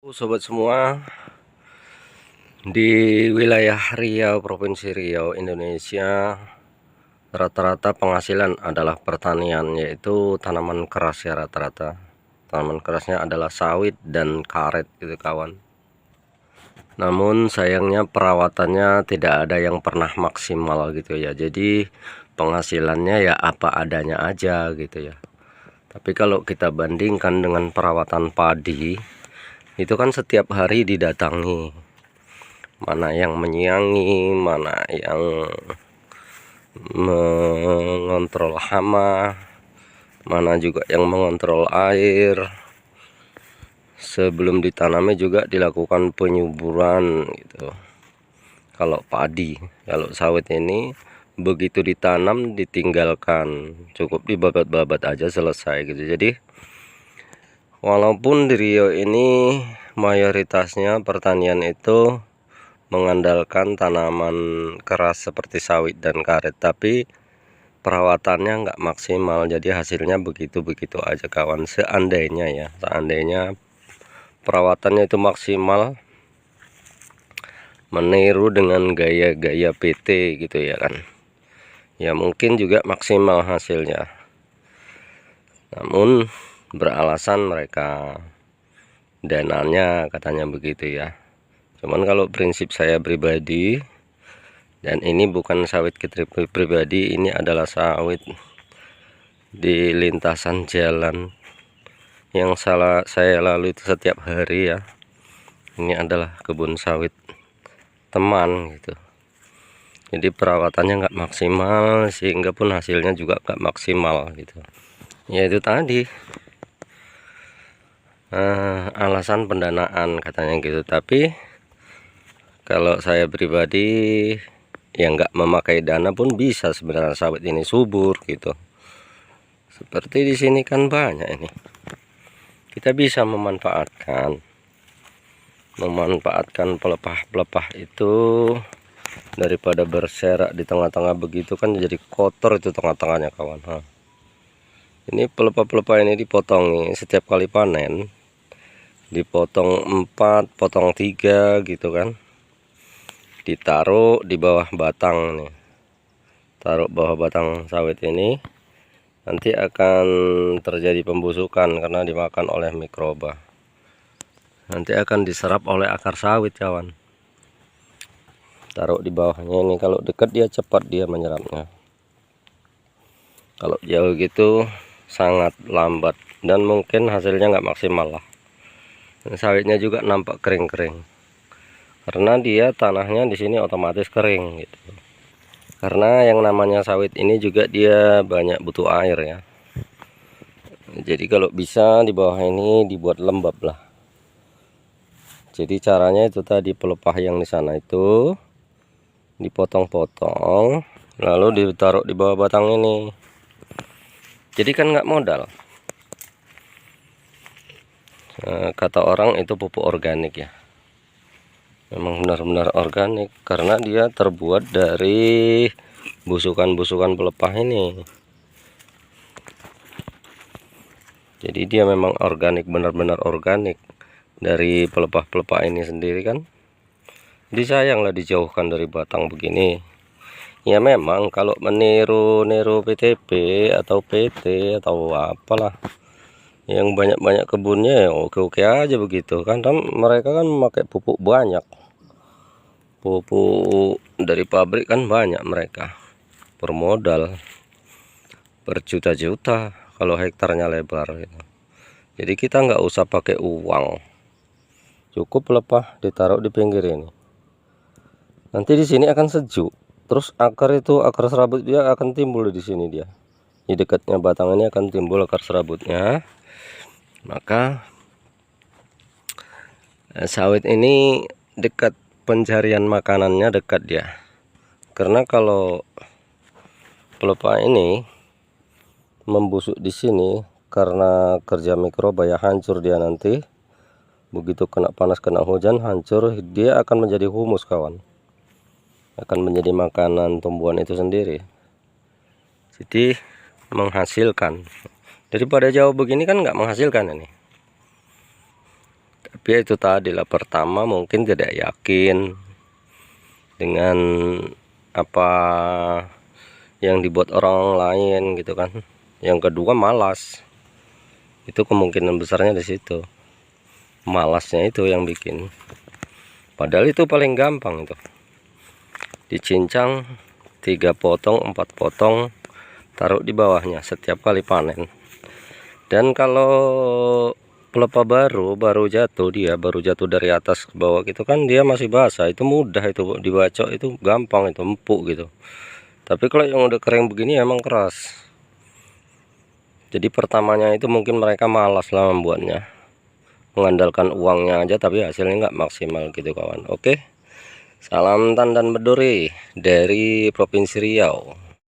Sobat semua, di wilayah Riau, Provinsi Riau, Indonesia, rata-rata penghasilan adalah pertanian, yaitu tanaman keras ya rata-rata. Tanaman kerasnya adalah sawit dan karet gitu kawan. Namun sayangnya perawatannya tidak ada yang pernah maksimal gitu ya. Jadi penghasilannya ya apa adanya aja gitu ya. Tapi kalau kita bandingkan dengan perawatan padi, itu kan setiap hari didatangi, mana yang menyiangi, mana yang mengontrol hama, mana juga yang mengontrol air. Sebelum ditanamnya juga dilakukan penyuburan gitu. Kalau padi, kalau sawit ini begitu ditanam ditinggalkan, cukup dibabat-babat aja selesai gitu. Jadi walaupun di Riau ini mayoritasnya pertanian itu mengandalkan tanaman keras seperti sawit dan karet, tapi perawatannya nggak maksimal, jadi hasilnya begitu-begitu aja kawan. Seandainya ya, seandainya perawatannya itu maksimal, meniru dengan gaya-gaya PT gitu ya kan, ya mungkin juga maksimal hasilnya. Namun beralasan mereka dananya katanya begitu ya. Cuman kalau prinsip saya pribadi, dan ini bukan sawit pribadi, ini adalah sawit di lintasan jalan yang saya lalui itu setiap hari ya. Ini adalah kebun sawit teman gitu. Jadi perawatannya nggak maksimal, sehingga pun hasilnya juga nggak maksimal gitu. Ya itu tadi alasan pendanaan katanya gitu. Tapi kalau saya pribadi yang nggak memakai dana pun bisa sebenarnya sawit ini subur gitu. Seperti di sini kan banyak ini. Kita bisa memanfaatkan pelepah-pelepah itu, daripada berserak di tengah-tengah begitu kan jadi kotor itu tengah-tengahnya kawan. Ini pelepah-pelepah ini dipotong nih, setiap kali panen dipotong 4, potong 3 gitu kan. Ditaruh di bawah batang nih. Taruh bawah batang sawit ini, nanti akan terjadi pembusukan karena dimakan oleh mikroba. Nanti akan diserap oleh akar sawit kawan. Taruh di bawahnya ini, kalau dekat dia cepat dia menyerapnya. Kalau jauh gitu sangat lambat dan mungkin hasilnya nggak maksimal lah. Dan sawitnya juga nampak kering-kering karena dia tanahnya di sini otomatis kering gitu. Karena yang namanya sawit ini juga dia banyak butuh air ya. Jadi kalau bisa di bawah ini dibuat lembab lah. Jadi caranya itu tadi, pelepah yang di sana itu dipotong-potong lalu ditaruh di bawah batang ini. Jadi kan nggak modal. Kata orang itu pupuk organik ya. Memang benar-benar organik karena dia terbuat dari busukan-busukan pelepah ini. Jadi dia memang organik, benar-benar organik dari pelepah-pelepah ini sendiri kan. Jadi sayanglah dijauhkan dari batang begini. Ya memang kalau meniru-niru PTP atau PT atau apalah yang banyak-banyak kebunnya ya oke-oke aja begitu kan. Mereka kan memakai pupuk banyak, pupuk dari pabrik kan banyak, mereka bermodal berjuta-juta kalau hektarnya lebar gitu. Jadi kita nggak usah pakai uang, cukup pelepah ditaruh di pinggir ini. Nanti di sini akan sejuk, terus akar serabut dia akan timbul di sini, dia di dekatnya batang ini akan timbul akar serabutnya. Maka sawit ini dekat pencarian makanannya, dekat dia. Karena kalau pelepah ini membusuk di sini karena kerja mikroba ya, hancur dia nanti. Begitu kena panas, kena hujan, hancur, dia akan menjadi humus kawan. Akan menjadi makanan tumbuhan itu sendiri. Jadi menghasilkan. Daripada jauh begini kan nggak menghasilkan ini. Tapi itu tadi lah, pertama mungkin tidak yakin dengan apa yang dibuat orang lain gitu kan. Yang kedua malas, itu kemungkinan besarnya di situ, malasnya itu yang bikin. Padahal itu paling gampang, itu dicincang 3 potong 4 potong, taruh di bawahnya setiap kali panen. Dan kalau pelepah baru jatuh, dia baru jatuh dari atas ke bawah gitu kan, dia masih basah, itu mudah itu dibacok, itu gampang, itu empuk gitu. Tapi kalau yang udah kering begini emang keras. Jadi pertamanya itu mungkin mereka malas lah membuatnya, mengandalkan uangnya aja, tapi hasilnya nggak maksimal gitu kawan. Oke, salam tandan Beduri dari Provinsi Riau.